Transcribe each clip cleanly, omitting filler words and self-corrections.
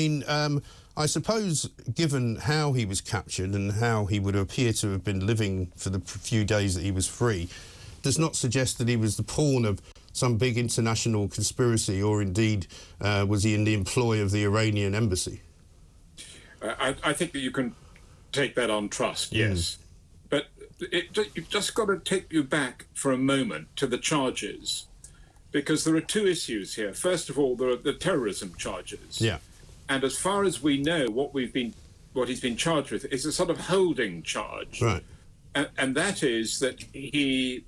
mean, I suppose, given how he was captured and how he would appear to have been living for the few days that he was free, does not suggest that he was the pawn of some big international conspiracy, or indeed was he in the employ of the Iranian embassy? I think that you can take that on trust, yes. But you've just got to take you back for a moment to the charges, because there are two issues here. First of all, there are the terrorism charges. Yeah. And as far as we know, what he's been charged with is a sort of holding charge. Right. And that is that he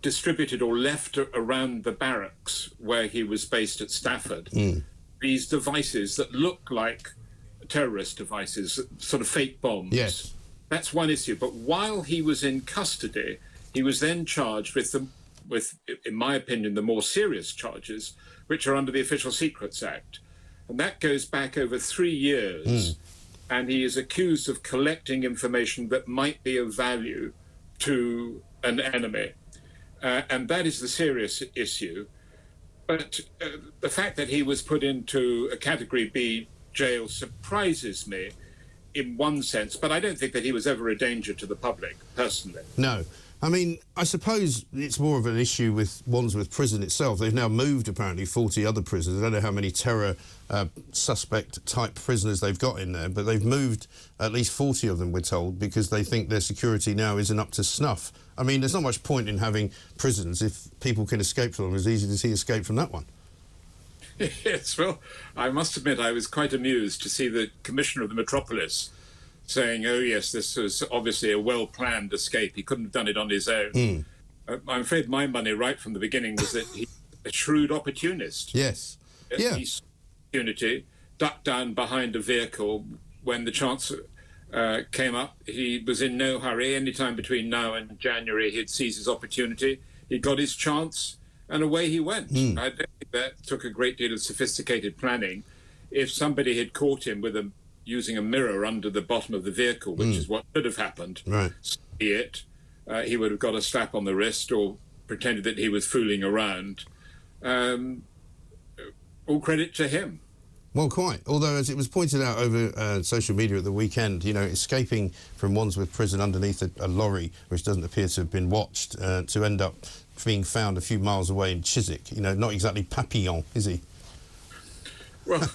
distributed or left around the barracks where he was based at Stafford these devices that look like terrorist devices, sort of fake bombs. Yes. That's one issue. But while he was in custody, he was then charged with, in my opinion, the more serious charges, which are under the Official Secrets Act. And that goes back over 3 years. And he is accused of collecting information that might be of value to an enemy. And that is the serious issue. But the fact that he was put into a Category B jail surprises me in one sense, but I don't think that he was ever a danger to the public, personally. No. I mean, I suppose it's more of an issue with Wandsworth Prison itself. They've now moved, apparently, 40 other prisoners. I don't know how many terror suspect-type prisoners they've got in there, but they've moved at least 40 of them, we're told, because they think their security now isn't up to snuff. I mean, there's not much point in having prisons if people can escape from them. It's easy to see escape from that one. Yes, well, I must admit I was quite amused to see the Commissioner of the Metropolis saying, oh, yes, this was obviously a well-planned escape. He couldn't have done it on his own. I'm afraid my money right from the beginning was that he's a shrewd opportunist. Yes. Yeah. He saw opportunity, ducked down behind a vehicle when the chance came up. He was in no hurry. Any time between now and January, he'd seize his opportunity. He got his chance, and away he went. I don't think that took a great deal of sophisticated planning. If somebody had caught him with using a mirror under the bottom of the vehicle, which is what should have happened, see it, he would have got a slap on the wrist or pretended that he was fooling around. All credit to him. Well, quite. Although, as it was pointed out over social media at the weekend, you know, escaping from Wandsworth Prison underneath a lorry, which doesn't appear to have been watched, to end up being found a few miles away in Chiswick. You know, not exactly Papillon, is he? Well,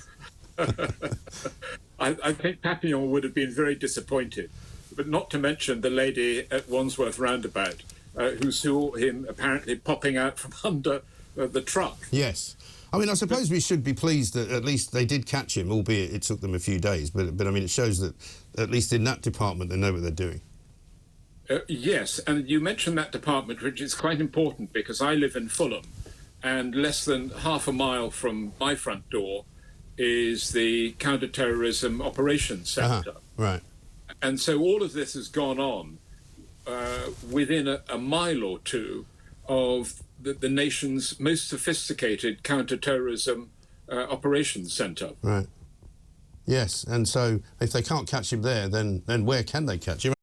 I think Papillon would have been very disappointed, but not to mention the lady at Wandsworth Roundabout, who saw him apparently popping out from under the truck. Yes. I mean, I suppose we should be pleased that at least they did catch him, albeit it took them a few days. But I mean, it shows that at least in that department they know what they're doing. Yes, and you mentioned that department, which is quite important because I live in Fulham, and less than half a mile from my front door is the Counter-Terrorism Operations Centre. Right. And so all of this has gone on within a mile or two of the nation's most sophisticated counter-terrorism operations centre. Right. Yes, and so if they can't catch him there, then where can they catch him?